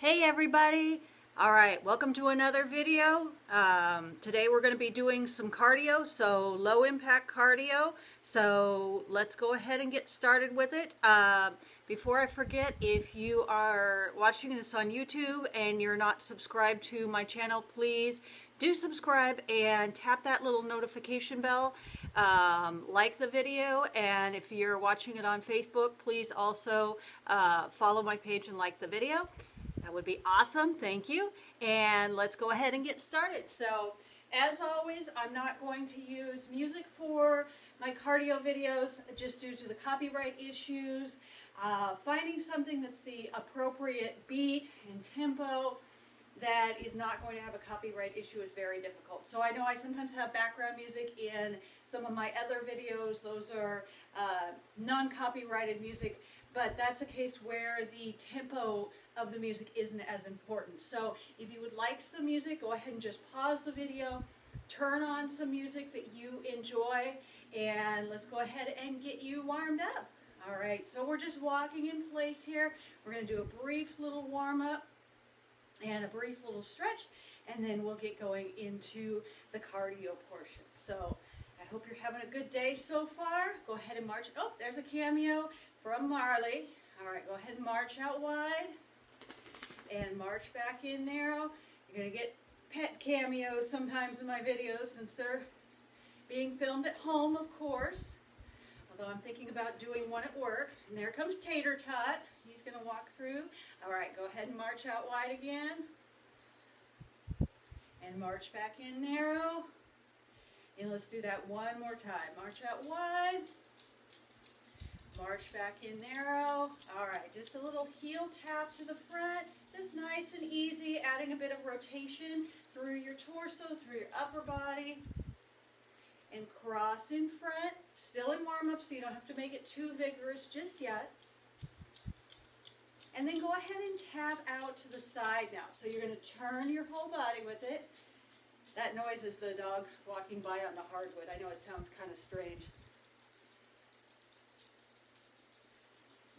Hey everybody! Alright, welcome to another video. Today we're going to be doing some cardio, so low impact cardio. So let's go ahead and get started with it. Before I forget, if you are watching this on YouTube and you're not subscribed to my channel, please do subscribe and tap that little notification bell. Like the video, and if you're watching it on Facebook, please also follow my page and like the video. That would be awesome. Thank you. And let's go ahead and get started. So, as always, I'm not going to use music for my cardio videos just due to the copyright issues. Finding something that's the appropriate beat and tempo that is not going to have a copyright issue is very difficult. So I know I sometimes have background music in some of my other videos. Those are non-copyrighted music, but that's a case where the tempo of the music isn't as important. So if you would like some music, go ahead and just pause the video, turn on some music that you enjoy, and let's go ahead and get you warmed up. All right, so we're just walking in place here. We're going to do a brief little warm-up and a brief little stretch, and then we'll get going into the cardio portion. So I hope you're having a good day so far. Go ahead and march. Oh, there's a cameo from Marley. All right, go ahead and march out wide and march back in narrow. You're going to get pet cameos sometimes in my videos since they're being filmed at home, of course. Although I'm thinking about doing one at work. And there comes Tater Tot. He's going to walk through. All right, go ahead and march out wide again. And march back in narrow. And let's do that one more time. March out wide. March back in narrow. All right, just a little heel tap to the front. Just nice and easy, adding a bit of rotation through your torso, through your upper body. And cross in front, still in warm-up, so you don't have to make it too vigorous just yet. And then go ahead and tap out to the side now. So you're going to turn your whole body with it. That noise is the dog walking by on the hardwood. I know it sounds kind of strange.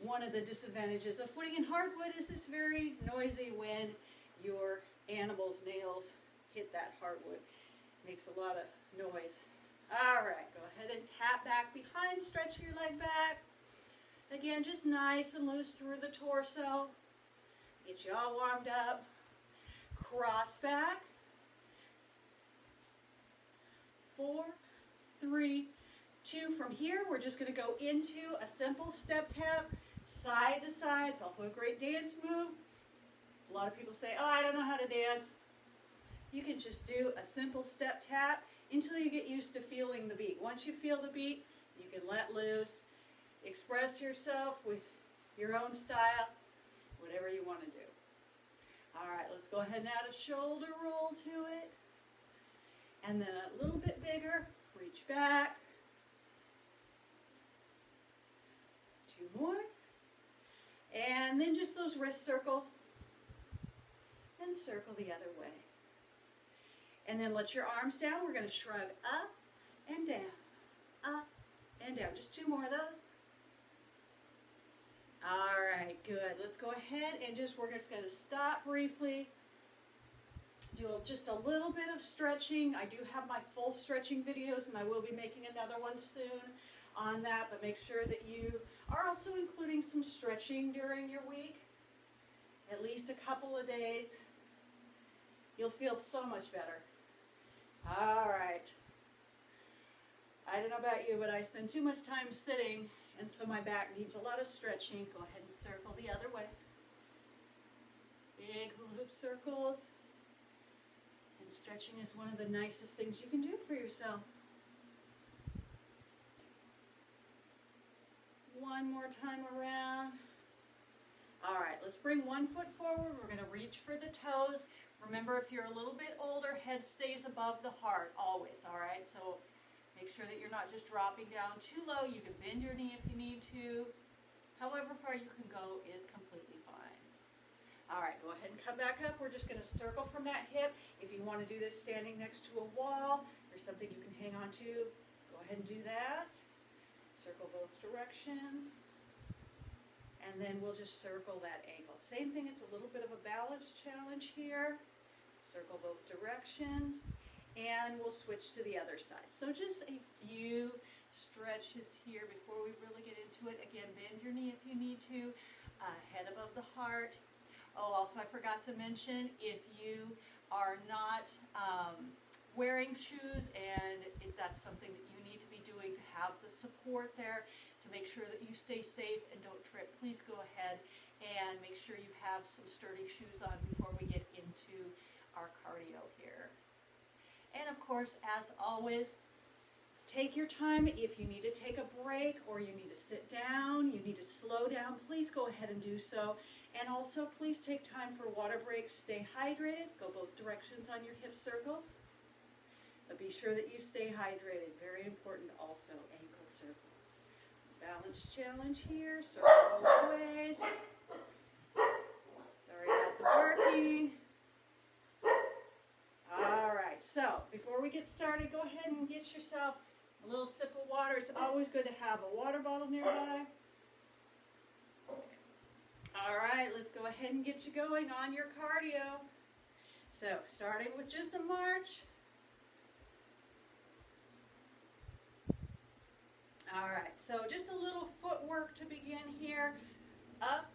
One of the disadvantages of putting in hardwood is it's very noisy when your animal's nails hit that hardwood. It makes a lot of noise. All right, go ahead and tap back behind, stretch your leg back. Again, just nice and loose through the torso. Get you all warmed up. Cross back. 4, 3, 2. From here, we're just going to go into a simple step tap, side to side. It's also a great dance move. A lot of people say, oh, I don't know how to dance. You can just do a simple step tap until you get used to feeling the beat. Once you feel the beat, you can let loose, express yourself with your own style, whatever you want to do. All right, let's go ahead and add a shoulder roll to it. And then a little bit bigger, reach back. 2 more. And then just those wrist circles. And circle the other way. And then let your arms down. We're going to shrug up and down, up and down. Just 2 more of those. All right, good. Let's go ahead and we're just going to stop briefly. Do just a little bit of stretching. I do have my full stretching videos, and I will be making another one soon on that, but make sure that you are also including some stretching during your week. At least a couple of days. You'll feel so much better. All right. I don't know about you, but I spend too much time sitting, and so my back needs a lot of stretching. Go ahead and circle the other way. Big hula hoop circles. And stretching is one of the nicest things you can do for yourself. One more time around. All right, let's bring one foot forward. We're going to reach for the toes. Remember, if you're a little bit older, head stays above the heart always, all right? So make sure that you're not just dropping down too low. You can bend your knee if you need to. However far you can go is completely fine. All right, go ahead and come back up. We're just going to circle from that hip. If you want to do this standing next to a wall or something you can hang on to, go ahead and do that. Circle both directions. And then we'll just circle that ankle. Same thing, it's a little bit of a balance balance challenge here. Circle both directions, and we'll switch to the other side. So just a few stretches here before we really get into it. Again, bend your knee if you need to, head above the heart. Oh, also I forgot to mention, if you are not wearing shoes and if that's something that you need to be doing to have the support there to make sure that you stay safe and don't trip, please go ahead and make sure you have some sturdy shoes on before we get into our cardio here. And of course, as always, take your time. If you need to take a break or you need to sit down, you need to slow down, please go ahead and do so. And also, please take time for water breaks. Stay hydrated. Go both directions on your hip circles. But be sure that you stay hydrated. Very important also, ankle circles. Balance challenge here. Circle both ways. Sorry about the barking. All right, so before we get started, go ahead and get yourself a little sip of water. It's always good to have a water bottle nearby. All right, let's go ahead and get you going on your cardio. So starting with just a march. All right, so just a little footwork to begin here. Up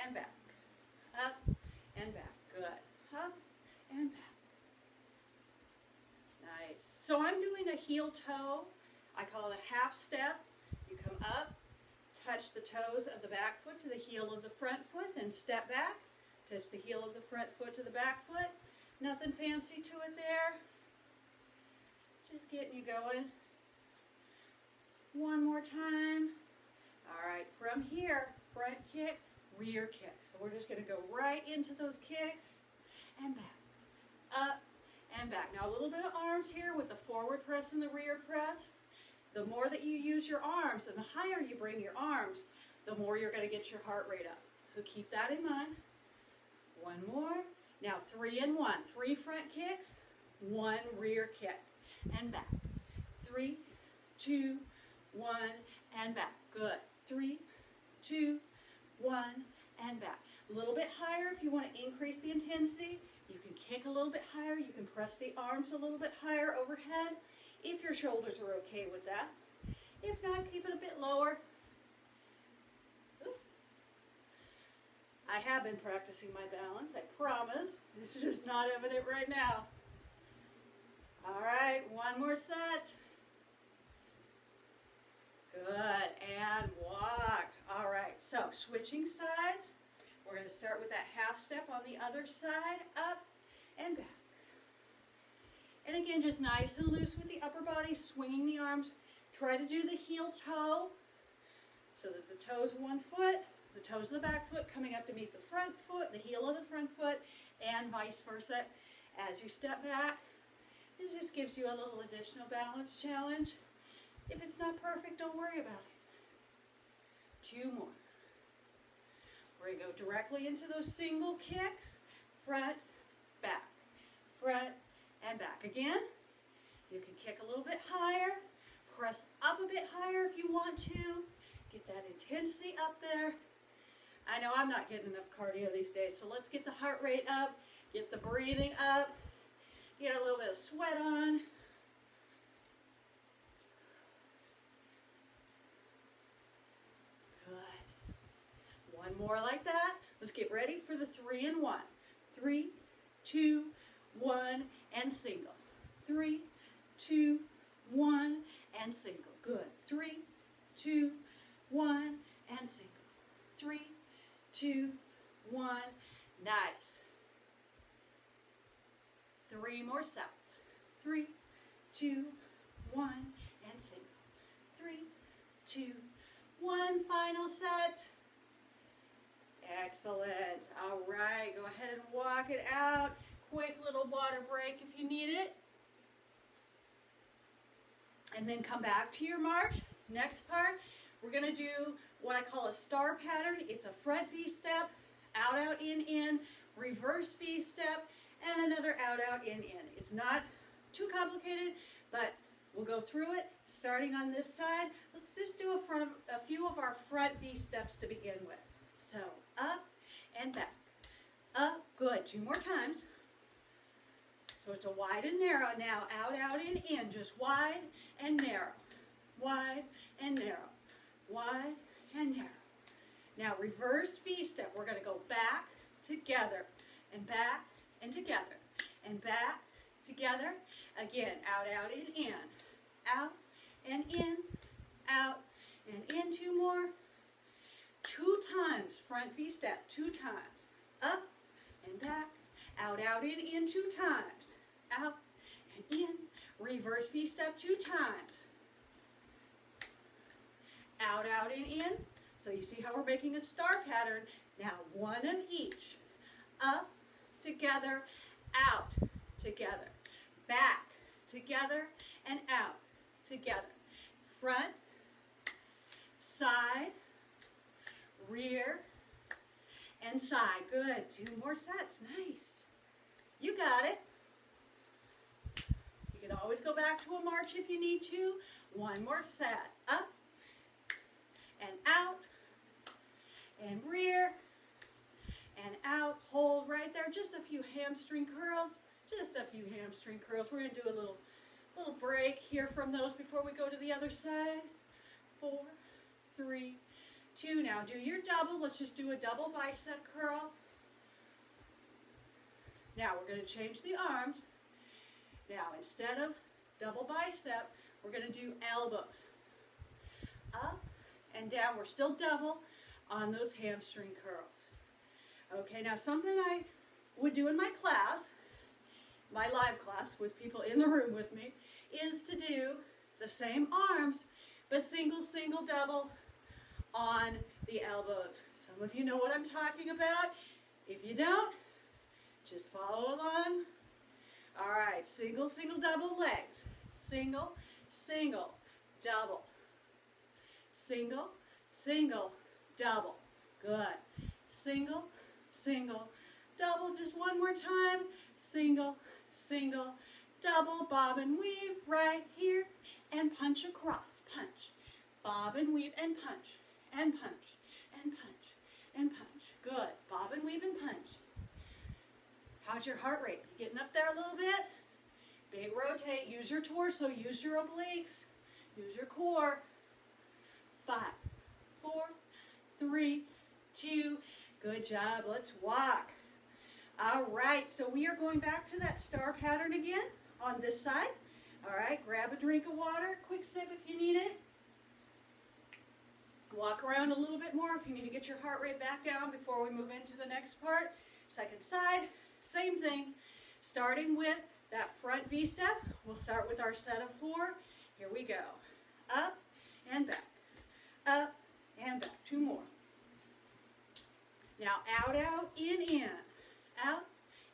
and back, up and back. Good. Up and back. Nice. So I'm doing a heel toe. I call it a half step. You come up, touch the toes of the back foot to the heel of the front foot, then step back, touch the heel of the front foot to the back foot. Nothing fancy to it there. Just getting you going. One more time. All right, from here, front kick, rear kick. So we're just going to go right into those kicks and back, up and back. Now a little bit of arms here with the forward press and the rear press. The more that you use your arms and the higher you bring your arms, the more you're going to get your heart rate up. So keep that in mind. One more. Now 3 and 1. 3 front kicks, 1 rear kick, and back. 3, 2, 1, and back. Good. 3, 2, 1, and back. A little bit higher if you want to increase the intensity. You can kick a little bit higher. You can press the arms a little bit higher overhead if your shoulders are okay with that. If not, keep it a bit lower. Oops. I have been practicing my balance, I promise. It's just not evident right now. All right, one more set. Good, and walk. All right, so switching sides. We're going to start with that half step on the other side, up and back. And again, just nice and loose with the upper body, swinging the arms. Try to do the heel toe so that the toes of one foot, the toes of the back foot coming up to meet the front foot, the heel of the front foot, and vice versa. As you step back, this just gives you a little additional balance challenge. If it's not perfect, don't worry about it. 2 more. We're going to go directly into those single kicks, front, back, front, and back. Again, you can kick a little bit higher, press up a bit higher if you want to, get that intensity up there. I know I'm not getting enough cardio these days, so let's get the heart rate up, get the breathing up, get a little bit of sweat on. Good. One more like that. Let's get ready for the 3 and 1. 3, 2, 1, and single. 3, 2, 1, and single. Good. 3, 2, 1, and single. 3, 2, 1. Nice. 3 more sets. 3, 2, 1, and single. 3, 2, 1. Final set. Excellent. All right, go ahead and walk it out. Quick little water break if you need it. And then come back to your march. Next part, we're going to do what I call a star pattern. It's a front V step, out, out, in, reverse V step, and another out, out, in. It's not too complicated, but we'll go through it starting on this side. Let's just do a few of our front V steps to begin with. So up and back, up, good. 2 more times. So it's a wide and narrow. Now out, out, and in. Just wide and narrow. Wide and narrow. Wide and narrow. Now reverse V-step. We're going to go back, together, and back, and together, and back, together. Again, out, out, and in. Out, and in, out, and in. 2 more. 2 times. Front V-step. 2 times. Up and back. Out, out, and in. 2 times. Out and in. Reverse V-step 2 times. Out, out, and in. So you see how we're making a star pattern. Now 1 of each. Up, together, out, together. Back, together, and out, together. Front, side, rear, and side. Good. 2 more sets. Nice. You got it. You can always go back to a march if you need to. 1 more set. Up and out and rear and out. Hold right there. Just a few hamstring curls. Just a few hamstring curls. We're going to do a little break here from those before we go to the other side. 4, 3, 2. Now do your double. Let's just do a double bicep curl. Now we're going to change the arms. Now instead of double bicep, we're going to do elbows. Up and down. We're still double on those hamstring curls. Okay, now something I would do in my class, my live class with people in the room with me, is to do the same arms, but single, single, double on the elbows. Some of you know what I'm talking about. If you don't, just follow along. All right, single, single, double legs. Single, single, double. Single, single, double. Good. Single, single, double. Just 1 more time. Single, single, double. Bob and weave right here and punch across. Punch. Bob and weave and punch. And punch. And punch. And punch. Good. Bob and weave and punch. How's your heart rate? Getting up there a little bit? Big rotate. Use your torso. Use your obliques. Use your core. 5, 4, 3, 2. Good job. Let's walk. All right. So we are going back to that star pattern again on this side. All right. Grab a drink of water. Quick sip if you need it. Walk around a little bit more if you need to get your heart rate back down before we move into the next part. Second side. Same thing, starting with that front V-step. We'll start with our set of 4. Here we go. Up and back. Up and back. 2 more. Now out, out, in. Out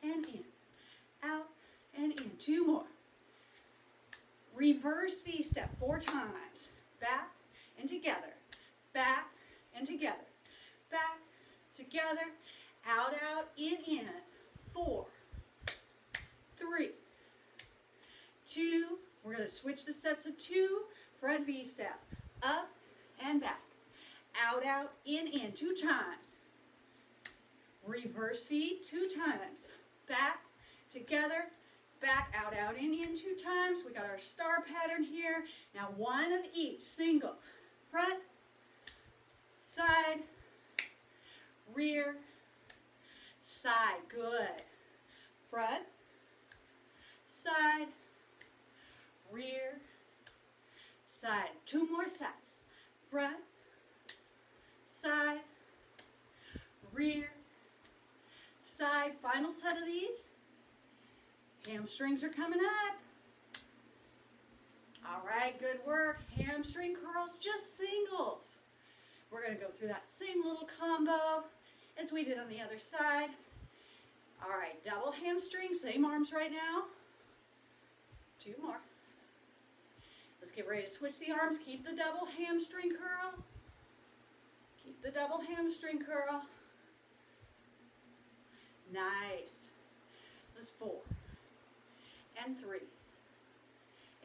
and in. Out and in. 2 more. Reverse V-step 4 times. Back and together. Back and together. Back, together. Out, out, in. 4, 3, 2. We're going to switch to sets of 2. Front V-step. Up and back. Out, out, in. 2 times. Reverse V 2 times. Back, together, back, out, out, in 2 times. We got our star pattern here. Now 1 of each. Single. Front, side, rear, side. Good. Front, side, rear, side. 2 more sets. Front, side, rear, side. Final set of these. Hamstrings are coming up. All right, good work. Hamstring curls, just singles. We're going to go through that same little combo as we did on the other side. All right, double hamstring, same arms right now. 2 more. Let's get ready to switch the arms. Keep the double hamstring curl. Keep the double hamstring curl. Nice. That's 4 and 3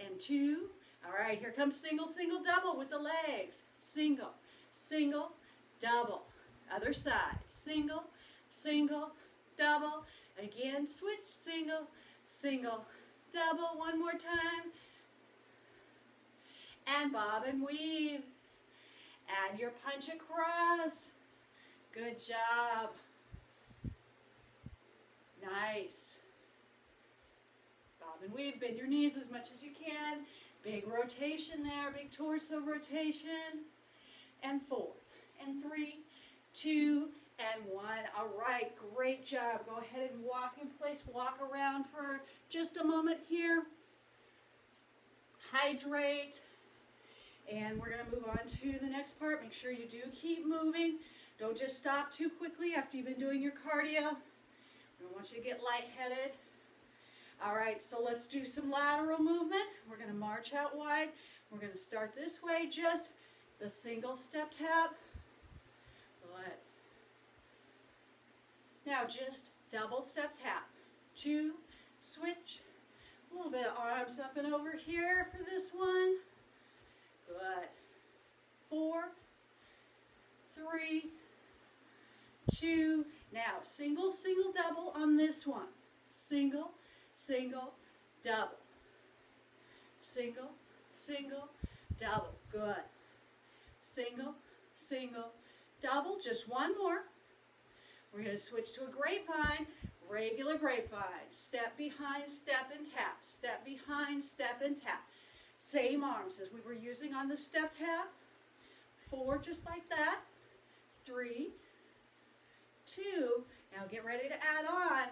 and 2. All right, here comes single, single, double with the legs. Single, single, double. Other side. Single, single, double. Again, switch, single, single, double. One more time. And bob and weave. Add your punch across. Good job. Nice. Bob and weave, bend your knees as much as you can. Big rotation there, big torso rotation. And 4, and 3, 2, and 1. All right, great job. Go ahead and walk in place. Walk around for just a moment here. Hydrate. And we're going to move on to the next part. Make sure you do keep moving. Don't just stop too quickly after you've been doing your cardio. We don't want you to get lightheaded. All right, so let's do some lateral movement. We're going to march out wide. We're going to start this way, just the single step tap. Good. Now just double step tap. 2, switch. A little bit of arms up and over here for this one. Good. 4, 3, 2. Now single, single, double on this one. Single, single, double. Single, single, double. Good. Single, single, double. Just one more. We're going to switch to a grapevine, regular grapevine. Step behind, step and tap. Step behind, step and tap. Same arms as we were using on the step tap. 4, just like that. 3, 2. Now get ready to add on.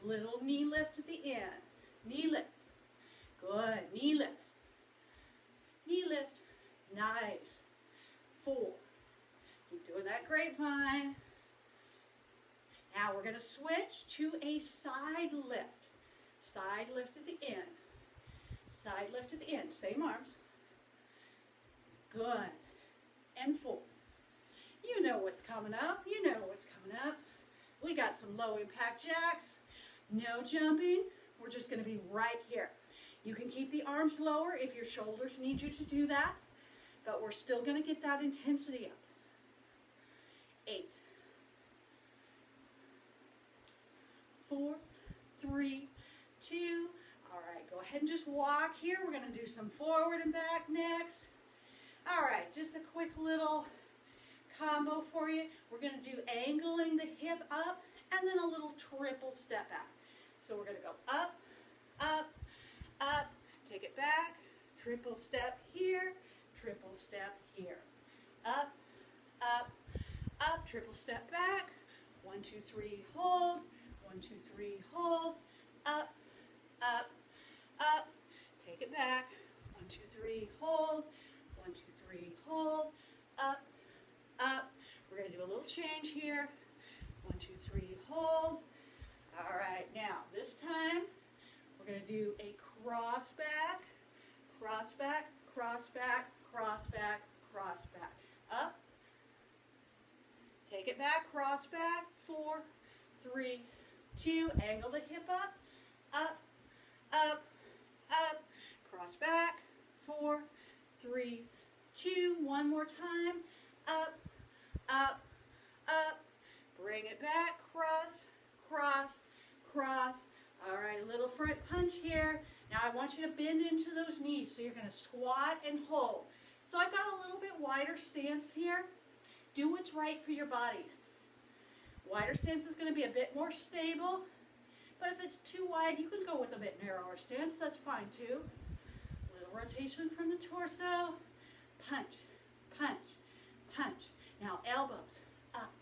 Little knee lift at the end. Knee lift. Good. Knee lift. Knee lift. Nice. 4. Keep doing that grapevine. Now we're going to switch to a side lift. Side lift at the end. Side lift at the end. Same arms. Good. And 4. You know what's coming up. You know what's coming up. We got some low impact jacks. No jumping. We're just going to be right here. You can keep the arms lower if your shoulders need you to do that, but we're still going to get that intensity up. 8, 4, 3, 2. All right, go ahead and just walk here. We're going to do some forward and back next. All right, just a quick little combo for you. We're going to do angling the hip up and then a little triple step back. So we're going to go up, up, up, take it back, triple step here, triple step here. Up, up, up, triple step back. 1, 2, 3, hold. 1, 2, 3, hold. Up, up, up. Take it back. 1, 2, 3, hold. 1, 2, 3, hold. Up, up. We're going to do a little change here. 1, 2, 3, hold. All right, now this time we're going to do a cross back, cross back, cross back, cross back, cross back. Up. Take it back, cross back. 4, 3, 2. Angle the hip up, up, up, up. Cross back. 4, 3, 2. One more time. Up, up, up. Bring it back. Cross, cross, cross. All right, a little front punch here. Now I want you to bend into those knees. So you're going to squat and hold. So I've got a little bit wider stance here. Do what's right for your body. Wider stance is going to be a bit more stable. But if it's too wide, you can go with a bit narrower stance. That's fine too. Little rotation from the torso. Punch, punch, punch. Now elbows up,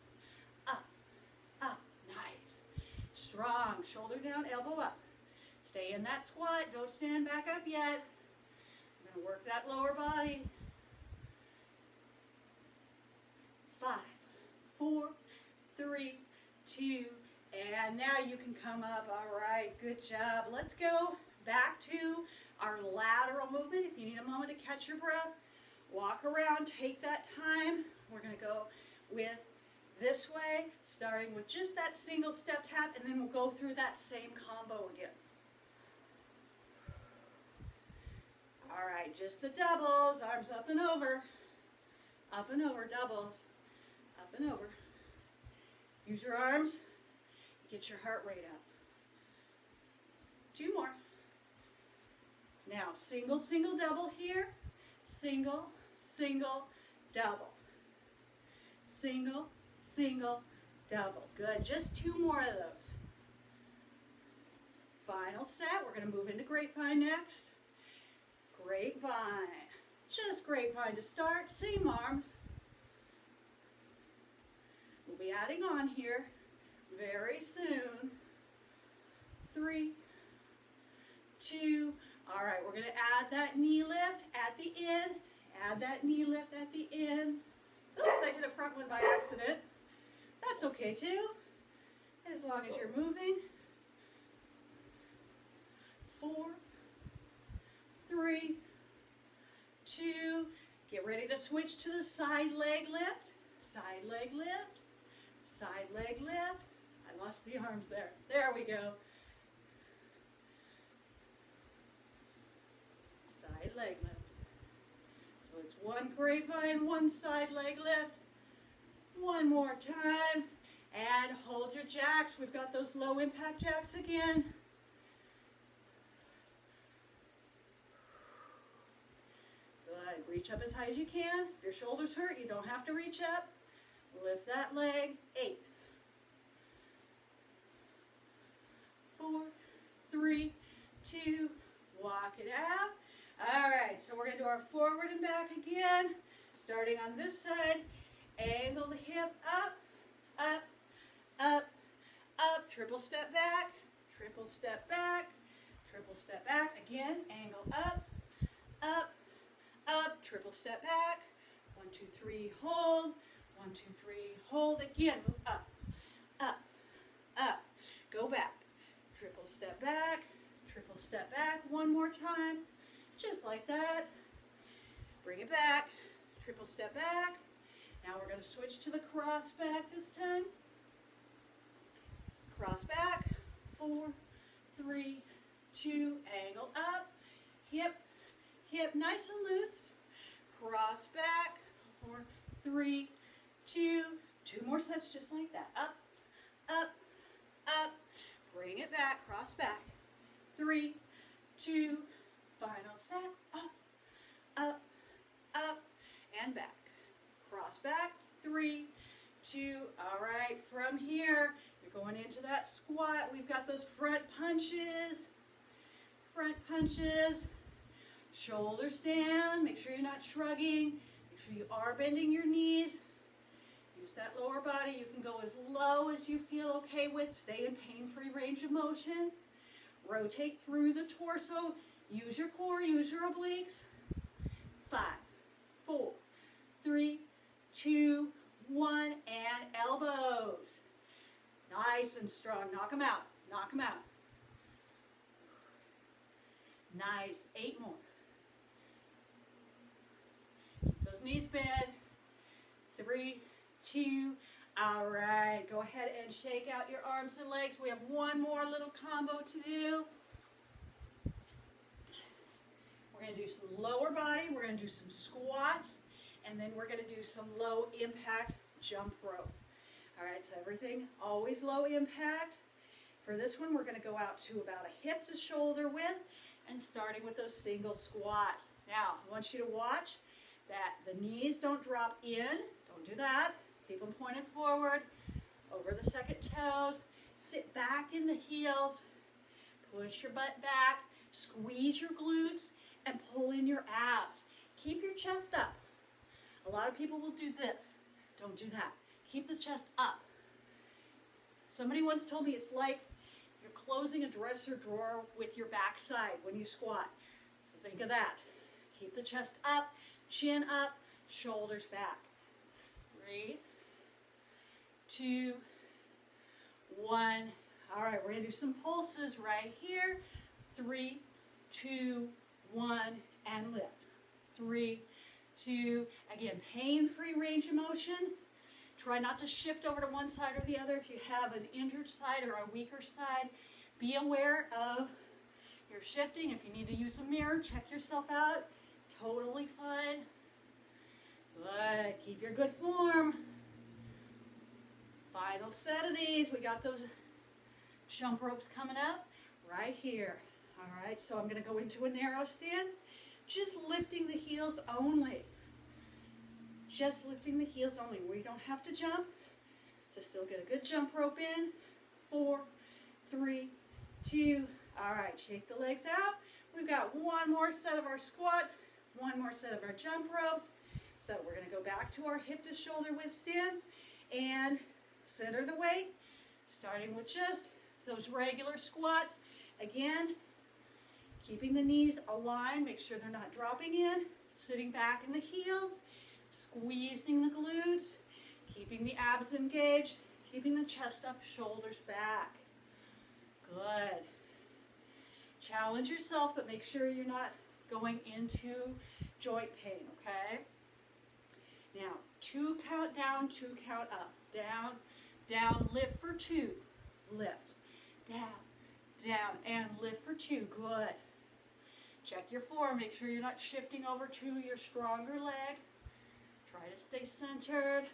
up, up. Nice. Strong. Shoulder down, elbow up. Stay in that squat. Don't stand back up yet. I'm going to work that lower body. 5, 4, 3, 2, and now you can come up. All right, good job. Let's go back to our lateral movement. If you need a moment to catch your breath, walk around, take that time. We're going to go with this way, starting with just that single step tap, and then we'll go through that same combo again. All right, just the doubles, arms up and over, doubles, up and over. Use your arms, Get your heart rate up. 2 more. Now, single, single, double here. Single, single, double. Single, single, double. Good. Just 2 more of those. Final set. We're going to move into Grapevine next. Grapevine. Just Grapevine to start. Same arms. We'll be adding on here very soon. 3, 2. All right, we're going to add that knee lift at the end. Add that knee lift at the end. Oops, I did a front one by accident. That's okay too, as long as you're moving. 4, 3, 2. Get ready to switch to the side leg lift. Side leg lift. Side leg lift. I lost the arms there. There we go. Side leg lift. So it's 1 Grapevine, 1 side leg lift. 1 more time. And hold your jacks. We've got those low impact jacks again. Good. Reach up as high as you can. If your shoulders hurt, you don't have to reach up. Lift that leg. 8. 4, 3, 2, walk it out. All right, so we're going to do our forward and back again. Starting on this side, angle the hip up, up, up, up, triple step back, triple step back, triple step back. Again, angle up, up, up, triple step back. 1, 2, 3, hold. 1, 2, 3, hold. Again, move up, up, up. Go back. Triple step back, triple step back. 1 more time, just like that. Bring it back, triple step back. Now we're going to switch to the cross back this time. Cross back, 4, 3, 2, angle up, hip, hip nice and loose. Cross back, 4, 3, 2, 2 more sets just like that. Up, up, up. Bring it back, cross back. 3, 2, final set. Up, up, up, and back. Cross back. 3, 2. All right, from here, you're going into that squat. We've got those front punches. Front punches. Shoulders down. Make sure you're not shrugging. Make sure you are bending your knees. Use that lower body. You can go as low as you feel okay with. Stay in pain-free range of motion. Rotate through the torso. Use your core, use your obliques. 5, 4, 3, 2, 1, and elbows. Nice and strong. Knock them out. Knock them out. Nice. 8 more. Keep those knees bent. 3, 2, all right, go ahead and shake out your arms and legs. We have 1 more little combo to do. We're going to do some lower body, we're going to do some squats, and then we're going to do some low impact jump rope. All right, so everything always low impact. For this one, we're going to go out to about a hip to shoulder width and starting with those single squats. Now, I want you to watch that the knees don't drop in. Don't do that. Keep them pointed forward, over the second toes. Sit back in the heels. Push your butt back. Squeeze your glutes and pull in your abs. Keep your chest up. A lot of people will do this. Don't do that. Keep the chest up. Somebody once told me it's like you're closing a dresser drawer with your backside when you squat. So think of that. Keep the chest up, chin up, shoulders back. 3, 2, 1. All right, we're going to do some pulses right here. 3, 2, 1, and lift. 3, 2. Again, pain-free range of motion. Try not to shift over to one side or the other. If you have an injured side or a weaker side, be aware of your shifting. If you need to use a mirror, check yourself out. Totally fine. Good. Keep your good form. Final set of these. We got those Jump rope's coming up right here. All right, so I'm going to go into a narrow stance, just lifting the heels only. Just lifting the heels only. We don't have to jump to still get a good jump rope in. 4, 3, 2. All right, shake the legs out. We've got one more set of our squats, one more set of our jump ropes. So we're going to go back to our hip to shoulder width stance and center the weight, starting with just those regular squats. Again, keeping the knees aligned, make sure they're not dropping in, sitting back in the heels, squeezing the glutes, keeping the abs engaged, keeping the chest up, shoulders back. Good. Challenge yourself, but make sure you're not going into joint pain, okay? Now, 2 count down, 2 count up. Down, down, lift for 2. Lift. Down, down, and lift for 2. Good. Check your form. Make sure you're not shifting over to your stronger leg. Try to stay centered.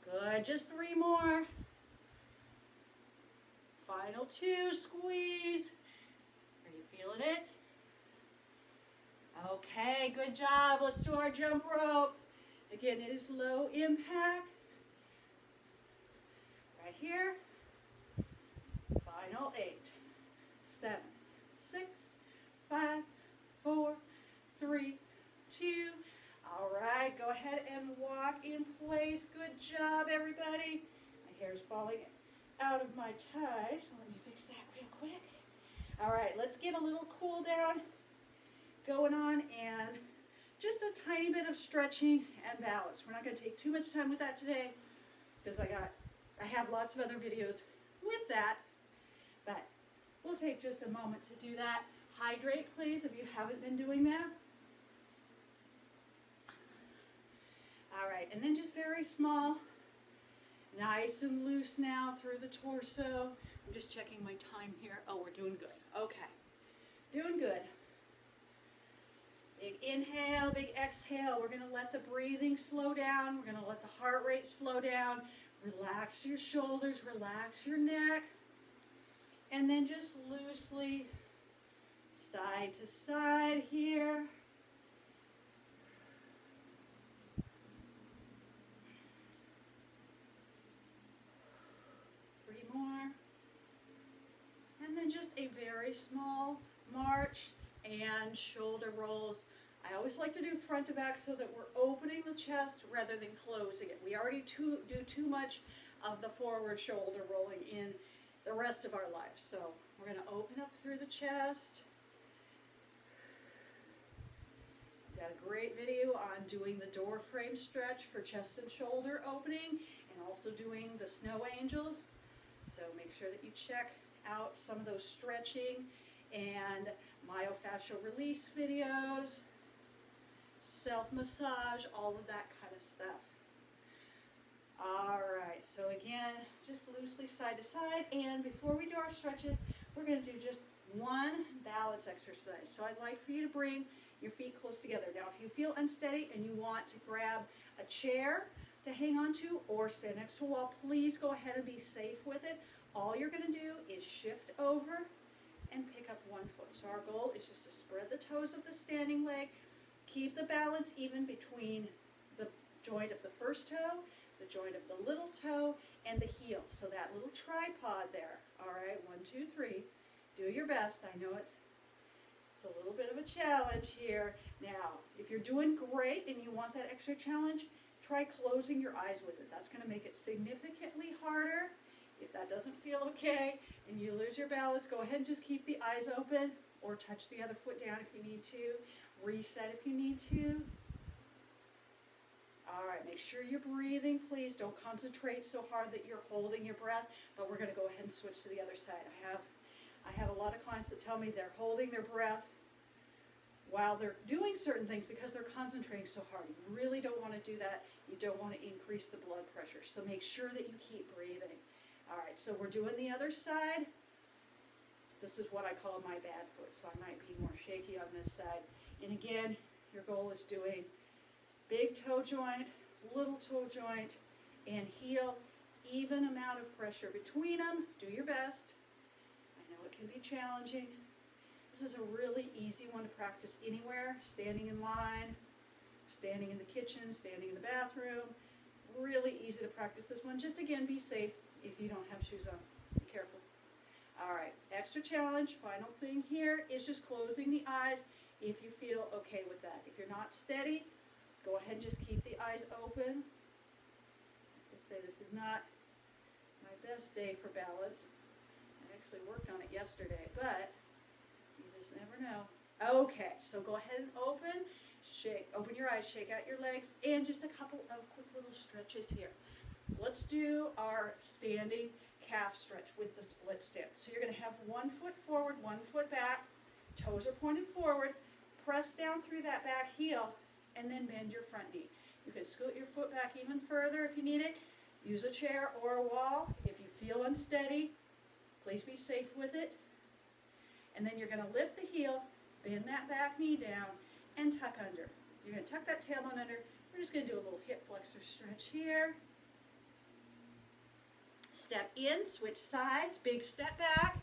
Good. Just 3 more. Final 2. Squeeze. Are you feeling it? Okay, good job. Let's do our jump rope. Again, it is low impact. Right here. Final 8, 7, 6, 5, 4, 3, 2. All right, go ahead and walk in place. Good job, everybody. My hair is falling out of my tie, so let me fix that real quick. All right, let's get a little cool down going on and just a tiny bit of stretching and balance. We're not going to take too much time with that today because I have lots of other videos with that, but we'll take just a moment to do that. Hydrate, please, if you haven't been doing that. All right, and then just very small, nice and loose now through the torso. I'm just checking my time here. Oh, we're doing good. Okay, doing good. Big inhale, big exhale. We're going to let the breathing slow down. We're going to let the heart rate slow down. Relax your shoulders, relax your neck. And then just loosely side to side here. Three more. And then just a very small march and shoulder rolls. I always like to do front to back so that we're opening the chest rather than closing it. We already do too much of the forward shoulder rolling in the rest of our life. So we're going to open up through the chest. I've got a great video on doing the door frame stretch for chest and shoulder opening and also doing the snow angels. So make sure that you check out some of those stretching and myofascial release videos, self-massage, all of that kind of stuff. All right, so again, just loosely side to side, and before we do our stretches, we're going to do just one balance exercise. So I'd like for you to bring your feet close together. Now, if you feel unsteady and you want to grab a chair to hang on to or stand next to a wall, please go ahead and be safe with it. All you're going to do is shift over and pick up one foot. So our goal is just to spread the toes of the standing leg, keep the balance even between the joint of the first toe, the joint of the little toe, and the heel. So that little tripod there. All right, 1, 2, 3. Do your best. I know it's a little bit of a challenge here. Now, if you're doing great and you want that extra challenge, try closing your eyes with it. That's going to make it significantly harder. If that doesn't feel okay and you lose your balance, go ahead and just keep the eyes open or touch the other foot down if you need to. Reset if you need to. All right, make sure you're breathing, please. Don't concentrate so hard that you're holding your breath, but we're going to go ahead and switch to the other side. I have a lot of clients that tell me they're holding their breath while they're doing certain things because they're concentrating so hard. You really don't want to do that. You don't want to increase the blood pressure. So make sure that you keep breathing. All right, so we're doing the other side. This is what I call my bad foot, so I might be more shaky on this side. And again, your goal is doing big toe joint, little toe joint, and heel, even amount of pressure between them. Do your best. I know it can be challenging. This is a really easy one to practice anywhere, standing in line, standing in the kitchen, standing in the bathroom. Really easy to practice this one. Just again, be safe if you don't have shoes on. Be careful. All right, extra challenge, final thing here is just closing the eyes if you feel okay with that. If you're not steady, go ahead and just keep the eyes open. I have to say this is not my best day for balance. I actually worked on it yesterday, but you just never know. Okay, so go ahead and open your eyes, shake out your legs, and just a couple of quick little stretches here. Let's do our standing calf stretch with the split stance. So you're going to have 1 foot forward, 1 foot back, toes are pointed forward, press down through that back heel, and then bend your front knee. You can scoot your foot back even further if you need it. Use a chair or a wall. If you feel unsteady, please be safe with it. And then you're going to lift the heel, bend that back knee down, and tuck under. You're going to tuck that tailbone under. We're just going to do a little hip flexor stretch here. Step in, switch sides, big step back.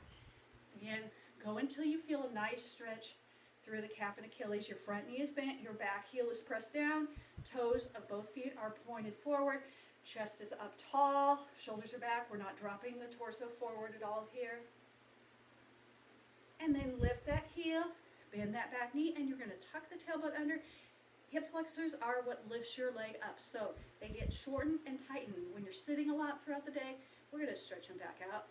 Again, go until you feel a nice stretch through the calf and Achilles. Your front knee is bent, your back heel is pressed down, toes of both feet are pointed forward, chest is up tall, shoulders are back. We're not dropping the torso forward at all here. And then lift that heel, bend that back knee, and you're going to tuck the tailbone under. Hip flexors are what lifts your leg up, so they get shortened and tightened. When you're sitting a lot throughout the day, we're going to stretch them back out.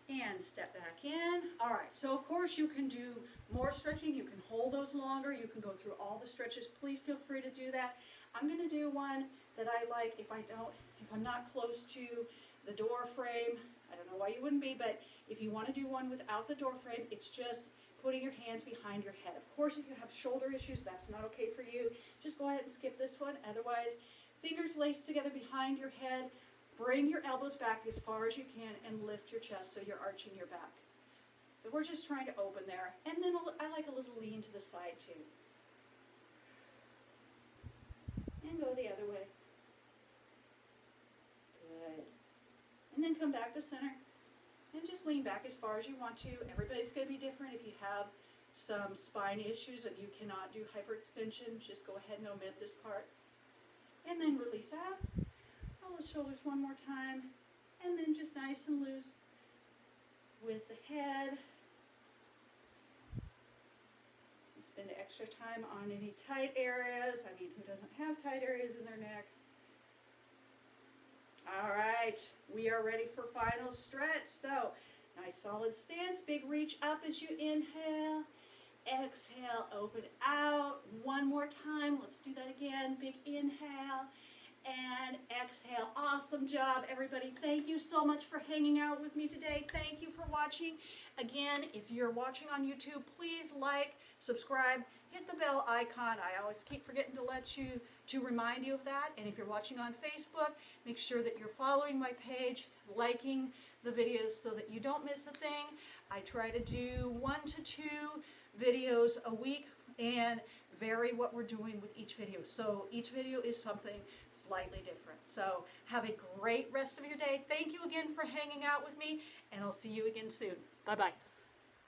And step back in. All right, so of course you can do more stretching. You can hold those longer. You can go through all the stretches. Please feel free to do that. I'm going to do one that I like if I'm not close to the door frame. I don't know why you wouldn't be, but if you want to do one without the door frame, it's just putting your hands behind your head. Of course, if you have shoulder issues, that's not okay for you. Just go ahead and skip this one. Otherwise, fingers laced together behind your head. Bring your elbows back as far as you can and lift your chest so you're arching your back. So we're just trying to open there. And then I like a little lean to the side too. And go the other way. Good. And then come back to center. And just lean back as far as you want to. Everybody's going to be different. If you have some spine issues and you cannot do hyperextension, just go ahead and omit this part. And then release out. Roll the shoulders one more time. And then just nice and loose with the head. Spend extra time on any tight areas. I mean, who doesn't have tight areas in their neck? All right, we are ready for final stretch. So, nice solid stance, big reach up as you inhale. Exhale, open out. One more time, let's do that again. Big inhale and exhale. Awesome job, everybody. Thank you so much for hanging out with me today. Thank you for watching. Again, if you're watching on YouTube, please like, subscribe, hit the bell icon. I always keep forgetting to remind you of that. And if you're watching on Facebook, make sure that you're following my page, liking the videos so that you don't miss a thing. I try to do 1 to 2 videos a week and vary what we're doing with each video. So each video is something slightly different. So have a great rest of your day. Thank you again for hanging out with me, and I'll see you again soon. Bye-bye.